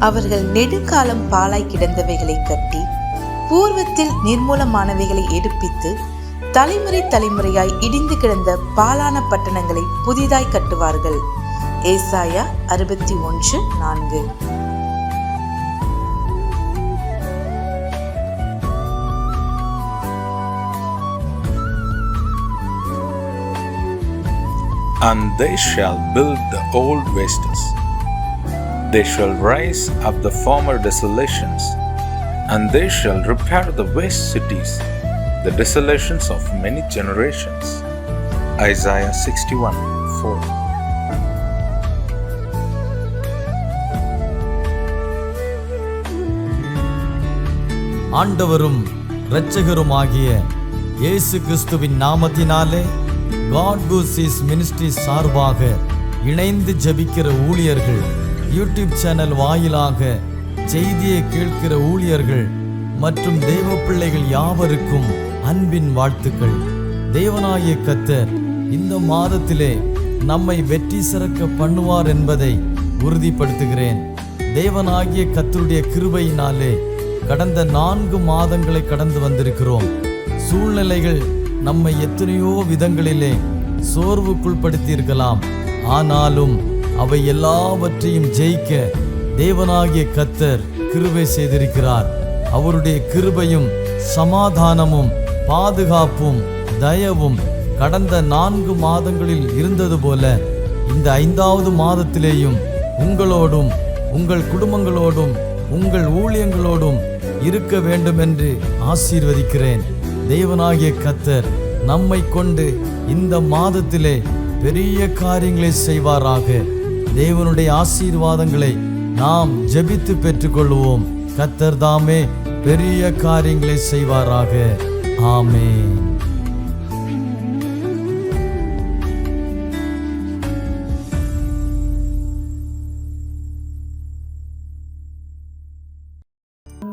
அவர்கள் நெடுங்காலம் பாழாய் கிடந்தவைகளை கட்டி பூர்வத்தில் நிர்மூலமானவைகளை எடுப்பித்து தலைமுறை தலைமுறையாய் இடிந்து கிடந்த பாழான பட்டணங்களை புதிதாய் கட்டுவார்கள். ஏசாயா 61:4. And they shall build the old wastes. They shall raise up the former desolations, and they shall repair the waste cities, the desolations of many generations. Isaiah 61:4. ஆண்டவரும் இரட்சகருமாகிய இயேசு கிறிஸ்துவின் நாமத்தினாலே காட் கூசிஸ் மினிஸ்ட்ரி சார்பாக இணைந்து ஜெபிக்கிற ஊழியர்கள், யூடியூப் சேனல் வாயிலாக செய்தியை கேட்கிற ஊழியர்கள் மற்றும் தேவ பிள்ளைகள் யாவருக்கும் அன்பின் வாழ்த்துக்கள். தேவனாகிய கர்த்தர் இந்த மாதத்திலே நம்மை வெற்றி சிறக்க பண்ணுவார் என்பதை உறுதிப்படுத்துகிறேன். தேவனாகிய கர்த்தருடைய கிருபையினாலே கடந்த 4 மாதங்களை கடந்து வந்திருக்கிறோம். சூழ்நிலைகள் நம்மை எத்தனையோ விதங்களிலே சோர்வுக்குள்படுத்தியிருக்கலாம். ஆனாலும் அவை எல்லாவற்றையும் ஜெயிக்க தேவனாகிய கர்த்தர் கிருபை செய்திருக்கிறார். அவருடைய கிருபையும் சமாதானமும் பாதுகாப்பும் தயவும் கடந்த 4 மாதங்களில் இருந்தது போல இந்த 5வது மாதத்திலேயும் உங்களோடும் உங்கள் குடும்பங்களோடும் உங்கள் ஊழியங்களோடும் இருக்க வேண்டும் என்று ஆசீர்வதிக்கிறேன். தேவனாகிய கர்த்தர் நம்மை கொண்டு இந்த மாதத்திலே பெரிய காரியங்களை செய்வாராக. தேவனுடைய ஆசீர்வாதங்களை நாம் ஜெபித்து பெற்றுக்கொள்வோம். கர்த்தர் தாமே பெரிய காரியங்களை செய்வாராக. ஆமென்.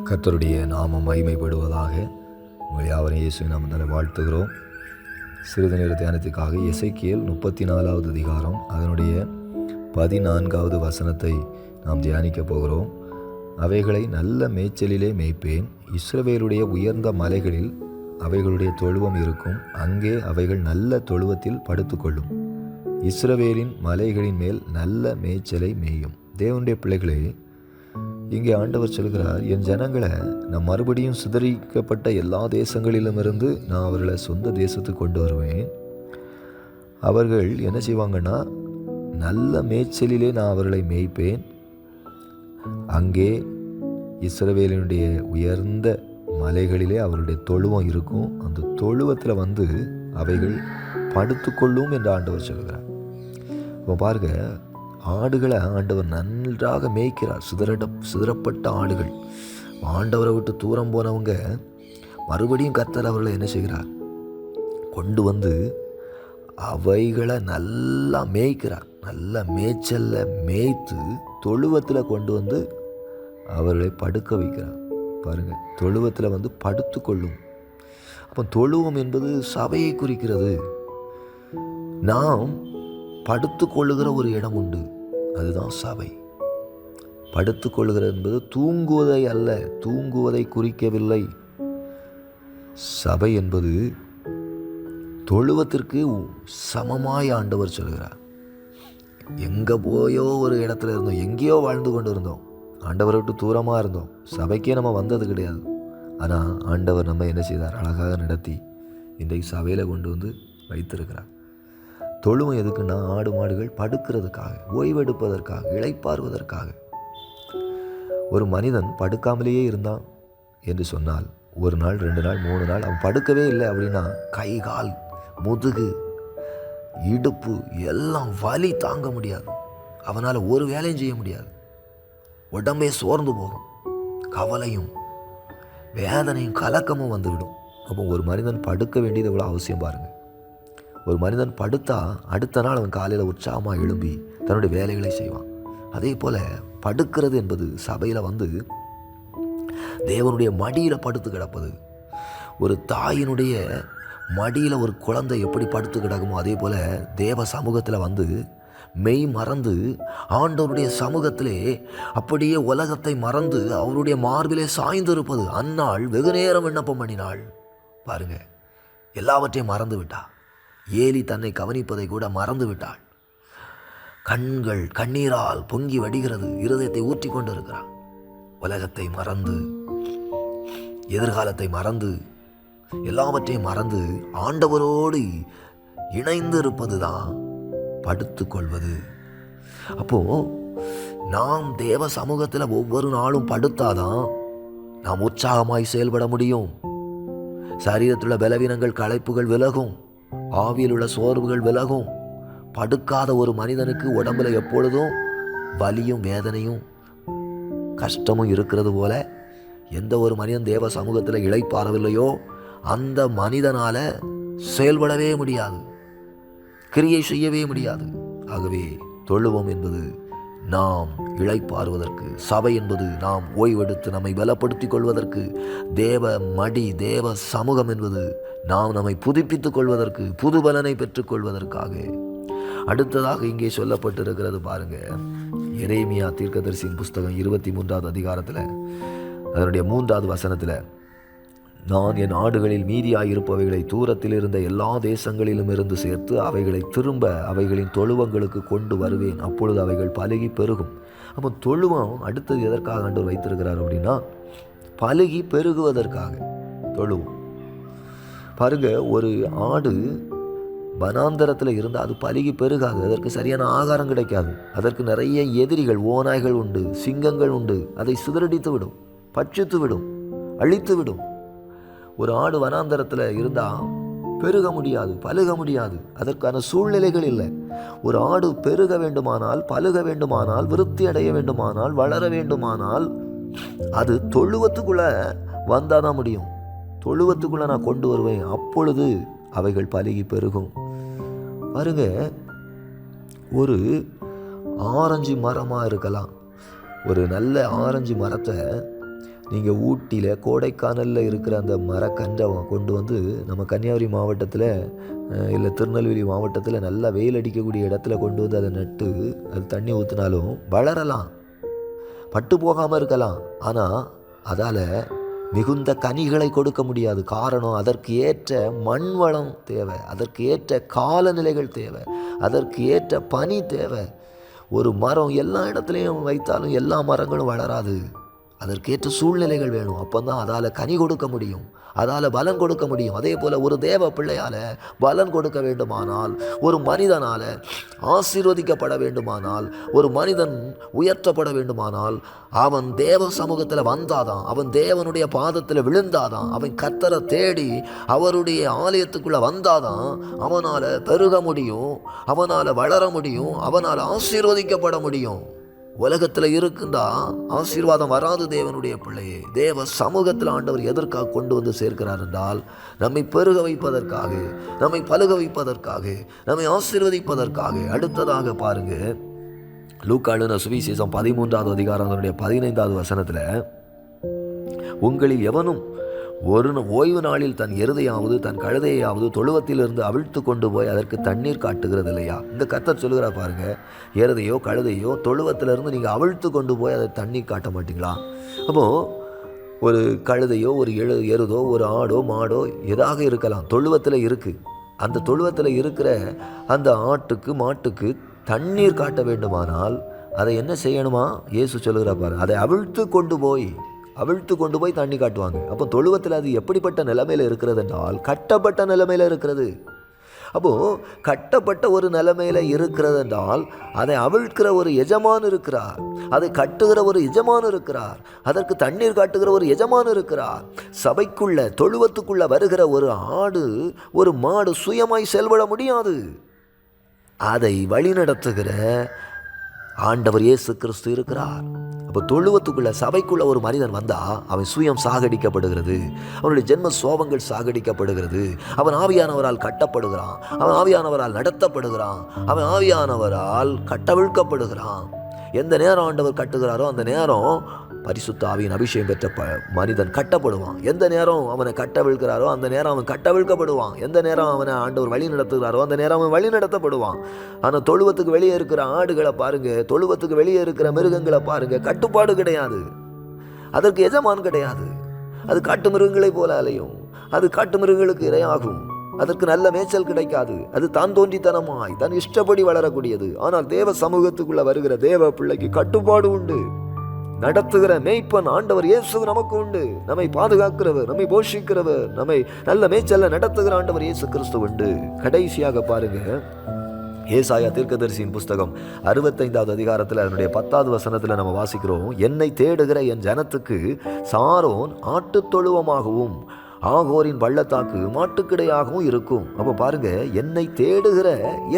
கர்த்தருடைய நாமம் மகிமைப்படுவதாக. உங்கள் யாவரையும் இயேசுவின் நாமத்தால் வாழ்த்துகிறோம். சிறிது நேர தியானத்துக்காக எசேக்கியேல் 34வது அதிகாரம் அதனுடைய 14வது வசனத்தை நாம் தியானிக்கப் போகிறோம். அவைகளை நல்ல மேய்ச்சலிலே மேய்ப்பேன். இஸ்ரவேலுடைய உயர்ந்த மலைகளில் அவைகளுடைய தொழுவம் இருக்கும். அங்கே அவைகள் நல்ல தொழுவத்தில் படுத்துக்கொள்ளும். இஸ்ரவேலின் மலைகளின் மேல் நல்ல மேய்ச்சலை மேயும். தேவனுடைய பிள்ளைகளே, இங்கே ஆண்டவர் சொல்கிறார், என் ஜனங்களை நான் மறுபடியும் சிதறிக்கப்பட்ட எல்லா தேசங்களிலுமிருந்து நான் அவர்களை சொந்த தேசத்துக்கு கொண்டு வருவேன். அவர்கள் என்ன செய்வாங்கன்னா, நல்ல மேய்ச்சலிலே நான் அவர்களை மேய்ப்பேன். அங்கே இஸ்ரவேலினுடைய உயர்ந்த மலைகளிலே அவருடைய தொழுவம் இருக்கும். அந்த தொழுவத்தில் அவைகள் படுத்துக்கொள்ளும் என்று ஆண்டவர் சொல்கிறார். இப்போ பாருங்க, ஆடுகளை ஆண்டவர் நன்றாக மேய்க்கிறார். சிதறப்பட்ட ஆடுகள், ஆண்டவரை விட்டு தூரம் போனவங்க மறுபடியும் கர்த்தர் அவர்களை என்ன செய்கிறார், கொண்டு அவைகளை நல்லா மேய்க்கிறார். நல்ல மேய்ச்சல்ல மேய்த்து தொழுவத்தில் கொண்டு அவர்களை படுக்க வைக்கிறார். பாருங்க, தொழுவத்தில் படுத்து கொள்ளும். அப்போ தொழுவம் என்பது சபையை குறிக்கிறது. நாம் படுத்து கொள்ளுகிற ஒரு இடம் உண்டு, அதுதான் சபை. படுத்து கொள்ளுகிறது என்பது தூங்குவதை அல்ல, தூங்குவதை குறிக்கவில்லை. சபை என்பது தொழுவத்திற்கு சமமாய் ஆண்டவர் சொல்கிறார். எங்கே போயோ ஒரு இடத்துல இருந்தோம், எங்கேயோ வாழ்ந்து கொண்டு இருந்தோம், ஆண்டவரை விட்டு தூரமாக இருந்தோம், சபைக்கே நம்ம வந்தது கிடையாது. ஆனால் ஆண்டவர் நம்ம என்ன செய்தார், அழகாக நடத்தி இன்றைக்கு சபையில் கொண்டு வைத்திருக்கிறார். தொழுவம் எதுக்குன்னா, ஆடு மாடுகள் படுக்கிறதுக்காக, ஓய்வெடுப்பதற்காக, இளைப்பாறுவதற்காக. ஒரு மனிதன் படுக்காமலேயே இருந்தான் என்று சொன்னால், 1 நாள் 2 நாள் 3 நாள் அவன் படுக்கவே இல்லை அப்படின்னா, கை கால் முதுகு இடுப்பு எல்லாம் வலி தாங்க முடியாது. அவனால் ஒரு வேலையும் செய்ய முடியாது. உடம்பே சோர்ந்து போகும். கவலையும் வேதனையும் கலக்கமும் வந்துவிடும். அப்போ ஒரு மனிதன் படுக்க வேண்டியது எவ்வளோ அவசியம் பாருங்கள். ஒரு மனிதன் படுத்தா அடுத்த நாள் அவன் காலையில் உற்சாகமாக எழும்பி தன்னுடைய வேலைகளை செய்வான். அதே போல் படுக்கிறது என்பது சபையில் தேவனுடைய மடியில் படுத்து கிடப்பது. ஒரு தாயினுடைய மடியில் ஒரு குழந்தை எப்படி படுத்து கிடக்குமோ அதே போல் தேவ சமூகத்தில் மெய் மறந்து ஆண்டவருடைய சமூகத்திலே அப்படியே உலகத்தை மறந்து அவருடைய மார்பிலே சாய்ந்திருப்பது. அந்நாள் வெகு நேரம் விண்ணப்பம் பண்ணினாள். பாருங்க, எல்லாவற்றையும் மறந்து விட்டாள். ஏலி தன்னை கவனிப்பதை கூட மறந்து விட்டாள். கண்கள் கண்ணீரால் பொங்கி வடிகிறது, இருதயத்தை ஊற்றி கொண்டு இருக்கிறாள். உலகத்தை மறந்து, எதிர்காலத்தை மறந்து, எல்லாவற்றையும் மறந்து ஆண்டவரோடு இணைந்து இருப்பது தான் படுத்து கொள்வது. அப்போ நாம் தேவ சமூகத்தில் ஒவ்வொரு நாளும் படுத்தாதான் நாம் உற்சாகமாய் செயல்பட முடியும். சரீரத்தில் உள்ள பலவீனங்கள், களைப்புகள் விலகும். ஆவியில் உள்ள சோர்வுகள் விலகும். படுக்காத ஒரு மனிதனுக்கு உடம்புல எப்பொழுதும் வலியும் வேதனையும் கஷ்டமும் இருக்கிறது போல, எந்த ஒரு மனிதன் தேவ சமூகத்தில் இளைப்பாறவில்லையோ அந்த மனிதனால செயல்படவே முடியாது, கிரியை செய்யவே முடியாது. ஆகவே தொழுவம் என்பது நாம் இளைப்பாறுவதற்கு, சபை என்பது நாம் ஓய்வெடுத்து நம்மை பலப்படுத்திக் கொள்வதற்கு, தேவ மடி, தேவ சமூகம் என்பது நாம் நம்மை புதுப்பித்துக் கொள்வதற்கு, புது பலனை பெற்றுக்கொள்வதற்காக. அடுத்ததாக இங்கே சொல்லப்பட்டிருக்கிறது பாருங்க, எரேமியா தீர்க்கதரிசியின் புஸ்தகம் 23வது அதிகாரத்தில் அதனுடைய 3வது வசனத்தில், நான் என் ஆடுகளில் மீதியாயிருப்பவைகளை தூரத்தில் இருந்த எல்லா தேசங்களிலும் இருந்து சேர்த்து அவைகளை திரும்ப அவைகளின் தொழுவங்களுக்கு கொண்டு வருவேன், அப்பொழுது அவைகள் பலுகி பெருகும். அப்போ தொழுவம் அடுத்தது எதற்காக ஆண்டவர் வைத்திருக்கிறார் அப்படின்னா, பலுகி பெருகுவதற்காக தொழுவம். பாருங்க, ஒரு ஆடு வனாந்தரத்தில் இருந்தால் அது பலுகி பெருகாது, அதற்கு சரியான ஆகாரம் கிடைக்காது. அதற்கு நிறைய எதிரிகள், ஓநாய்கள் உண்டு, சிங்கங்கள் உண்டு, அதை சிதறடித்து விடும், பட்சித்து விடும், அழித்து விடும். ஒரு ஆடு வனாந்தரத்தில் இருந்தால் பெருக முடியாது, பலுக முடியாது, அதற்கான சூழ்நிலைகள் இல்லை. ஒரு ஆடு பெருக வேண்டுமானால், பலுக வேண்டுமானால், விருத்தி அடைய வேண்டுமானால், வளர வேண்டுமானால் அது தொழுவத்துக்குள்ள வந்தால் தான் முடியும். தொழுவத்துக்குள்ள நான் கொண்டு வருவேன், அப்பொழுது அவைகள் பலுகி பெருகும். பாருங்க, ஒரு ஆரஞ்சு மரமாக இருக்கலாம். ஒரு நல்ல ஆரஞ்சு மரத்தை நீங்கள் ஊட்டியில், கோடைக்கானலில் இருக்கிற அந்த மரக்கன்றை கொண்டு வந்து நம்ம கன்னியாகுமரி மாவட்டத்தில் இல்லை திருநெல்வேலி மாவட்டத்தில் நல்லா வெயில் அடிக்கக்கூடிய இடத்துல கொண்டு வந்து அதை நட்டு அது தண்ணி ஊற்றினாலும் வளரலாம், பட்டு போகாமல் இருக்கலாம். ஆனால் அதால் மிகுந்த கனிகளை கொடுக்க முடியாது. காரணம், அதற்கு ஏற்ற மண் வளம் தேவை, அதற்கு ஏற்ற காலநிலைகள் தேவை, அதற்கு ஏற்ற பனி தேவை. ஒரு மரம் எல்லா இடத்துலையும் வைத்தாலும் எல்லா மரங்களும் வளராது, அதற்கேற்ற சூழ்நிலைகள் வேணும். அப்போ தான் அதால் கனி கொடுக்க முடியும், அதால் பலன் கொடுக்க முடியும். அதே போல் ஒரு தேவ பிள்ளையால் பலன் கொடுக்க வேண்டுமானால், ஒரு மனிதனால் ஆசீர்வதிக்கப்பட வேண்டுமானால், ஒரு மனிதன் உயர்த்தப்பட வேண்டுமானால், அவன் தேவ சமூகத்தில் வந்தாதான், அவன் தேவனுடைய பாதத்தில் விழுந்தாதான், அவன் கர்த்தரை தேடி அவருடைய ஆலயத்துக்குள்ளே வந்தாதான் அவனால் பெருக முடியும், அவனால் வளர முடியும், அவனால் ஆசீர்வதிக்கப்பட முடியும். உலகத்தில் இருக்குந்தா ஆசீர்வாதம் வராது. தேவனுடைய பிள்ளையே, தேவ சமூகத்தில் ஆண்டவர் எதற்காக கொண்டு வந்து சேர்க்கிறார் என்றால், நம்மை பெருக வைப்பதற்காக, நம்மை பலுக வைப்பதற்காக, நம்மை ஆசீர்வதிப்பதற்காக. அடுத்ததாக பாருங்க, லூக்கா எழுதின சுவிசேஷம் 13வது அதிகாரம் 15வது வசனத்தில், உங்களில் எவனும் ஒரு ஓய்வு நாளில் தன் எருதையாவது தன் கழுதையாவது தொழுவத்திலிருந்து அவிழ்த்து கொண்டு போய் அதற்கு தண்ணீர் காட்டுகிறது இல்லையா? இந்த கர்த்தர் சொல்லுகிறா பாருங்க, எருதையோ கழுதையோ தொழுவத்திலிருந்து நீங்கள் அவிழ்த்து கொண்டு போய் அதை தண்ணீர் காட்ட மாட்டீங்களா? அப்போது ஒரு கழுதையோ ஒரு எருதோ ஒரு ஆடோ மாடோ எதாக இருக்கலாம், தொழுவத்தில் இருக்குது. அந்த தொழுவத்தில் இருக்கிற அந்த ஆட்டுக்கு மாட்டுக்கு தண்ணீர் காட்ட வேண்டுமானால் அதை என்ன செய்யணுமா? இயேசு சொல்லுகிறா பாருங்க, அதை அவிழ்த்து கொண்டு போய் தண்ணி காட்டுவாங்க. அப்போ தொழுவத்தில் அது எப்படிப்பட்ட நிலைமையில் இருக்கிறது என்றால், கட்டப்பட்ட நிலைமையில் இருக்கிறது. அப்போது கட்டப்பட்ட ஒரு நிலைமையில் இருக்கிறது என்றால், அதை அவிழ்க்கிற ஒரு எஜமான் இருக்கிறார், அதை கட்டுகிற ஒரு எஜமான் இருக்கிறார், அதற்கு தண்ணீர் காட்டுகிற ஒரு எஜமான் இருக்கிறார். சபைக்குள்ள, தொழுவத்துக்குள்ள வருகிற ஒரு ஆடு, ஒரு மாடு சுயமாய் செயல்பட முடியாது. அதை வழிநடத்துகிற ஆண்டவர் இயேசு கிறிஸ்து இருக்கிறார். அப்போ தொழுவத்துக்குள்ள, சபைக்குள்ள ஒரு மனிதன் வந்தால் அவன் சுயம் சாகடிக்கப்படுகிறது, அவனுடைய ஜென்ம சோபங்கள் சாகடிக்கப்படுகிறது, அவன் ஆவியானவரால் கட்டப்படுகிறான், அவன் ஆவியானவரால் நடத்தப்படுகிறான், அவன் ஆவியானவரால் கட்டவிழ்க்கப்படுகிறான். எந்த நேரம் ஆண்டவர் கட்டுகிறாரோ அந்த நேரம் பரிசுத்த ஆவியின் அபிஷேகம் பெற்ற மனிதன் கட்டப்படுவான். எந்த நேரம் அவனை கட்டவிழ்க்கிறாரோ அந்த நேரம் அவன் கட்டவிழ்க்கப்படுவான். எந்த நேரம் அவனை ஆண்டவர் வழி நடத்துகிறாரோ அந்த நேரம் அவன் வழி நடத்தப்படுவான். ஆனால் தொழுவத்துக்கு வெளியே இருக்கிற ஆடுகளை பாருங்க, தொழுவத்துக்கு வெளியே இருக்கிற மிருகங்களை பாருங்க, கட்டுப்பாடு கிடையாது, அதற்கு எஜமான் கிடையாது. அது காட்டு மிருகங்களை போல அலையும், அது காட்டு மிருகங்களுக்கு இரையாகும், அதற்கு நல்ல மேய்ச்சல் கிடைக்காது, அது தான் தோன்றித்தனமாய் தன் இஷ்டப்படி வளரக்கூடியது. ஆனால் தேவ சமூகத்துக்குள்ள வருகிற தேவ பிள்ளைக்கு கட்டுப்பாடு உண்டு. நடத்துகிற மேய்ப்பன் ஆண்டவர் இயேசு நமக்கு உண்டு. நம்மை பாதுகாக்கிறவர், நம்மை போஷிக்கிறவர், நம்மை நல்ல மேய்ச்சல்ல நடத்துகிற ஆண்டவர் இயேசு கிறிஸ்து உண்டு. கடைசியாக பாருங்க, ஏசாயா தீர்க்கதரிசியின் புஸ்தகம் 65வது அதிகாரத்தில் அதனுடைய 10வது வசனத்தில் நம்ம வாசிக்கிறோம், என்னை தேடுகிற என் ஜனத்துக்கு சாரோன் ஆட்டுத் தொழுவமாகவும் ஆகோரின் பள்ளத்தாக்கு மாட்டுக்கிடையாகவும் இருக்கும். அப்போ பாருங்க, என்னை தேடுகிற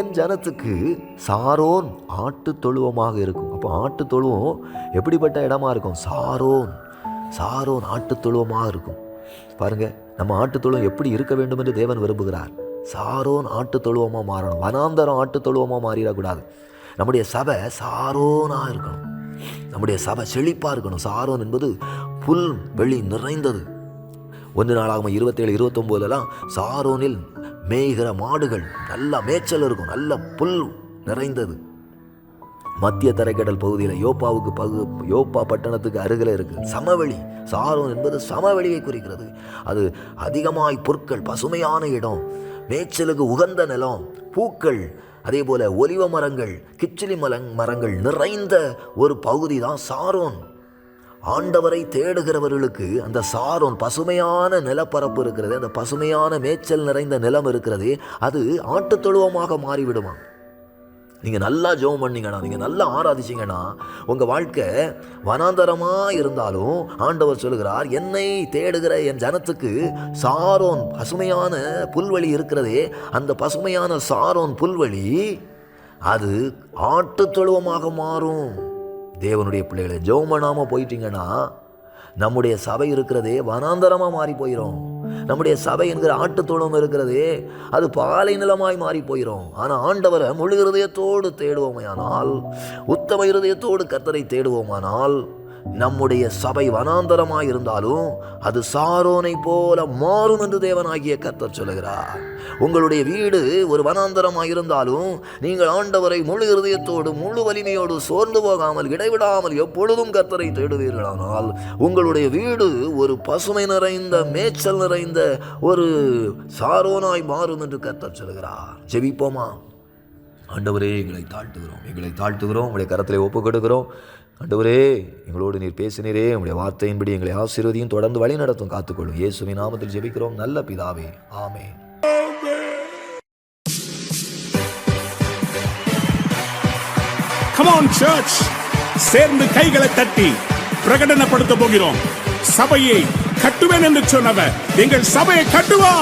என் ஜனத்துக்கு சாரோன் ஆட்டு தொழுவமாக இருக்கும். அப்போ ஆட்டு தொழுவம் எப்படிப்பட்ட இடமா இருக்கும்? சாரோன் ஆட்டு தொழுவமாக இருக்கும். பாருங்க, நம்ம ஆட்டு தொழுவம் எப்படி இருக்க வேண்டும் என்று தேவன் விரும்புகிறார். சாரோன் ஆட்டு தொழுவமாக மாறணும். வனாந்தரம் ஆட்டு தொழுவமாக மாறிடக்கூடாது. நம்முடைய சபை சாரோனாக இருக்கணும். நம்முடைய சபை செழிப்பாக இருக்கணும். சாரோன் என்பது புல் வெளி நிறைந்தது. 1 நாளாகமம் 27-29 சாரோனில் மேய்கிற மாடுகள், நல்ல மேய்ச்சல் இருக்கும், நல்ல புல் நிறைந்தது. மத்திய தரைக்கடல் பகுதியில் யோப்பா பட்டணத்துக்கு அருகில் இருக்கு சமவெளி. சாரோன் என்பது சமவெளியை குறிக்கிறது. அது அதிகமாய் பொருட்கள், பசுமையான இடம், மேய்ச்சலுக்கு உகந்த நிலம், பூக்கள், அதே போல ஒலிவ மரங்கள், கிச்சிலி மரங்கள் நிறைந்த ஒரு பகுதி தான் சாரோன். ஆண்டவரை தேடுகிறவர்களுக்கு அந்த சாரோன் பசுமையான நிலப்பரப்பு இருக்கிறது, அந்த பசுமையான மேய்ச்சல் நிறைந்த நிலம் இருக்கிறது, அது ஆட்டு தொழுவமாக மாறிவிடுமா. நீங்கள் நல்லா ஜெபம் பண்ணீங்கன்னா, நீங்கள் நல்லா ஆராதிச்சிங்கன்னா, உங்கள் வாழ்க்கை வனாந்தரமாக இருந்தாலும் ஆண்டவர் சொல்கிறார், என்னை தேடுகிற என் ஜனத்துக்கு சாரோன் பசுமையான புல்வெளி இருக்கிறதே, அந்த பசுமையான சாரோன் புல்வெளி அது ஆட்டு தொழுவமாக மாறும். தேவனுடைய பிள்ளைகளை ஜெபம் பண்ணாமல் போயிட்டீங்கன்னா நம்முடைய சபை இருக்கிறதே வனாந்தரமாக மாறி போயிடும். நம்முடைய சபை என்கிற ஆட்டு தொழுவம் இருக்கிறதே அது பாலை நிலமாய் மாறி போயிடும். ஆனால் ஆண்டவரை முழு இருதயத்தோடு தேடுவோமானால், உத்தம இருதயத்தோடு கர்த்தரை தேடுவோமானால், நம்முடைய சபை வனாந்தரமாய் இருந்தாலும் அது சாரோனை போல மாறும் என்று தேவனாகிய கர்த்தர் சொல்லுகிறார். உங்களுடைய வீடு ஒரு வனாந்தரமாய் இருந்தாலும் நீங்கள் ஆண்டவரை முழு இருதயத்தோடு முழு வலிமையோடு சோர்ந்து போகாமல் இடைவிடாமல் எப்பொழுதும் கர்த்தரை தேடுவீர்களானால் உங்களுடைய வீடு ஒரு பசுமை நிறைந்த மேய்ச்சல் நிறைந்த ஒரு சாரோனாய் மாறும் என்று கர்த்தர் சொல்லுகிறார். ஜெபிப்போமா? ஆண்டவரே, எங்களை தாழ்த்துகிறோம், உங்களுடைய கரத்திலே ஒப்பு கொடுக்கிறோம். ஆண்டவரே, எங்களோடு நீர் பேசினீரே, உங்களுடைய வார்த்தையின்படி எங்களை ஆசீர்வதியும் தொடர்ந்து வழி நடத்தும் காத்துக்கொள்ளும். இயேசுவின் நாமத்தில் ஜெபிக்கிறோம் நல்ல பிதாவே, ஆமென். Come on church, சேர்ந்து கைகளை தட்டி பிரகடனப்படுத்த போகிறோம். சபையை கட்டுவேன் என்று சொன்னவர் எங்கள் சபையை கட்டுவா.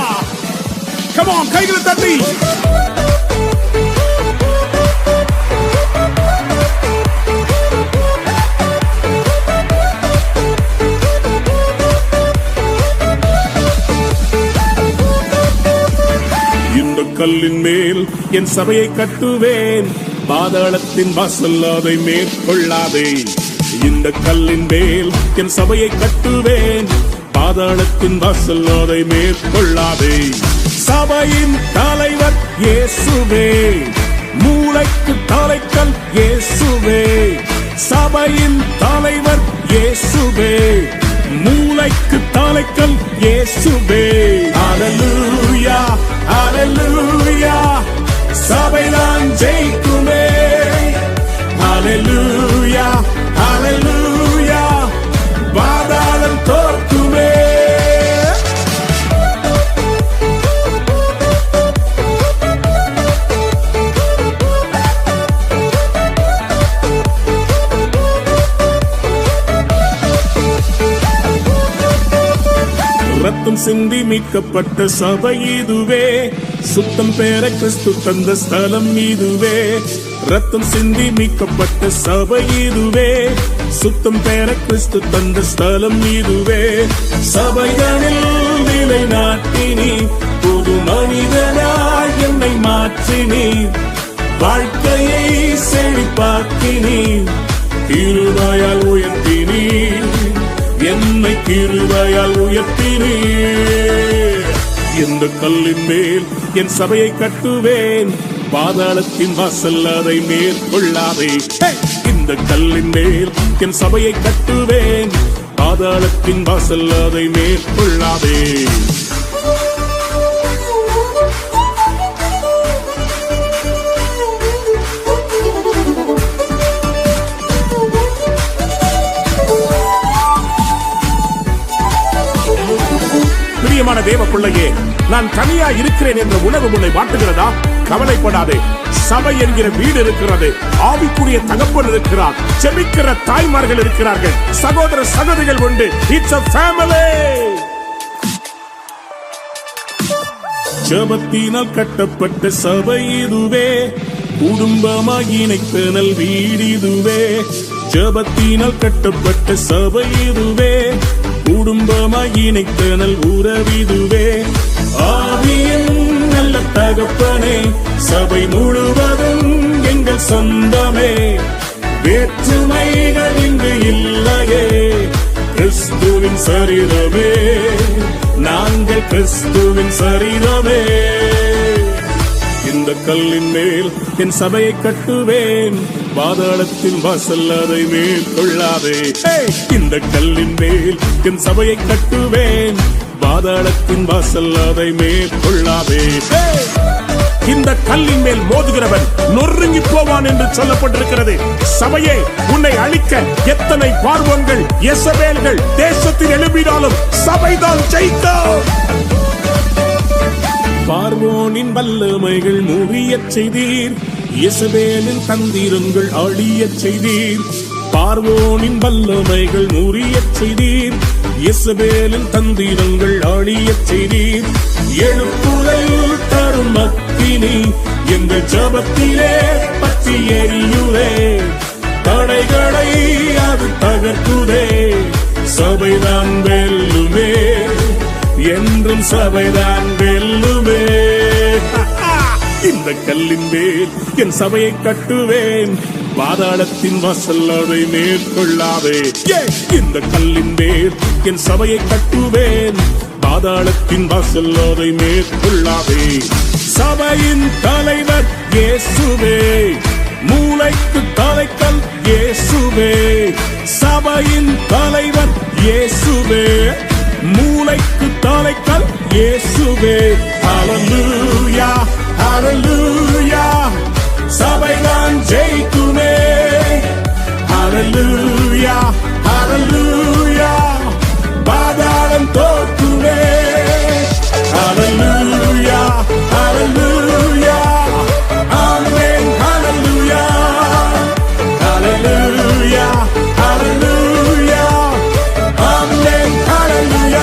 Come on, கைகளை தட்டி. கல்லின் மேல் என் சபையை கட்டுவேன், பாதாளத்தின் வாசல் அதை மேற்கொள்ளாதே. இந்த கல்லின் மேல் என் சபையை கட்டுவேன், பாதாளத்தின் வாசல் அதை மேற்கொள்ளாதே. சபையின் தலைவர் இயேசுவே, மூளைக்கு தலைக்கல் இயேசுவே. சபையின் தலைவர் இயேசுவே, மூளைக்கு தலைக்கல் இயேசுவே. ஹல்லேலூயா, ஹல்லேலூயா, சபைதான் ஜெயிக்குமே. ஹல்லேலூயா, ஹல்லேலூயா, பாதாளம் தோற்குமே. ரத்தம் சிந்தி மீட்கப்பட்ட சபை இதுவே, சுத்தம் பெற கிறிஸ்து தந்த ஸ்தலம் இதுவே. ரத்தம் சிந்தி மீட்கப்பட்ட சபை இதுவே, சுத்தம் பெற கிறிஸ்து தந்த ஸ்தலம் இதுவே. சபைகளில் நிலை நாட்டினி, புது மனிதனாய் என்னை மாற்றினி, வாழ்க்கையை செழிப்பாக்கினி, கிருபையால் உயர்த்தினி. என்னை கிருபையால் உயர்த்தினீர். இந்த கல்லின் மேல் என் சபையை கட்டுவேன், பாதாளத்தின் வாசல் அதை மேற்கொள்ளாதே. இந்த கல்லின் மேல் என் சபையை கட்டுவேன், பாதாளத்தின் வாசல் அதை மேற்கொள்ளாதே. பிரியமான தேவ பிள்ளையே, நான் தனியா இருக்கிறேன் என்ற உணர்வு உன்னை வாட்டுகிறதா? கவலைப்படாதே. சபை என்கிற வீடு இருக்கிறது, ஆவிக்குரிய தகப்பன் இருக்கிறார், செபிக்கிற தாய்மார்கள் இருக்கிறார்கள், சகோதர சகோதரிகள் உண்டு. It's a family. ஜெபத்தினால் கட்டப்பட்ட சபை இதுவே, குடும்பமாய் இணைத்தனல் வீடு இதுவே. ஜெபத்தினால் கட்டப்பட்ட சபை இதுவே, குடும்பமாய் இணைத்தனல் உறவிதுவே. ஆவியின் நல்ல தகப்பனே, சபை முழுவதும் எங்கள் சொந்தமே. வேற்றுமைகள் இங்கு இல்லையே, கிறிஸ்துவின் சரீரமே, நாங்கள் கிறிஸ்துவின் சரீரமே. இந்த கல்லின் மேல் என் சபையை கட்டுவேன், பாதாளத்தின் வாசல் அதை மேற்கொள்ளாதே. இந்த கல்லின் மேல் என் சபையை கட்டுவேன், பாதாளத்தின் வாசல் அதை மேற்கொள்ளாதே. இந்த கல்லின் மேல் மோதுகிறவன் நொறுங்கி போவான் என்று சொல்லப்பட்டிருக்கிறது. சபையே, உன்னை அழிக்க எத்தனை பார்வோன்கள், யெசபேல்கள் தேசத்தில் எழுப்பினாலும் சபைதான் ஜெயிக்கும். பார்வோனின் வல்லமைகள் முறியச் செய்தீர், யெசபேலின் தந்திரங்கள் அழியச் செய்தீர். பார்வோனின் வல்லமைகள் முறியச் செய்தீர், யெசபேலின் தந்திரங்கள் அழியச் செய்தீர். எழுப்புதல் தரும் அக்கினி எங்கள் ஜெபத்திலே பற்றி எரியுதே, தடைகளை அது தகர்க்குதே. சபைதான் வெல்லுமே, என்றும் சபைதான் வெல்லுமே. இந்த கல்லின் மேல் என் சபையை கட்டுவேன், பாதாளத்தின் வாசல் அதை மேற்கொள்ளாதே. இந்த கல்லின் மேல் என் சபையை கட்டுவேன், பாதாளத்தின் வாசல் அதை மேற்கொள்ளாதே. சபையின் தலைவர் இயேசுவே, மூளைக்கு தலைக்கல் இயேசுவே. சபையின் தலைவர் இயேசுவே, மூளைக்கு தலைக்கல் இயேசுவே.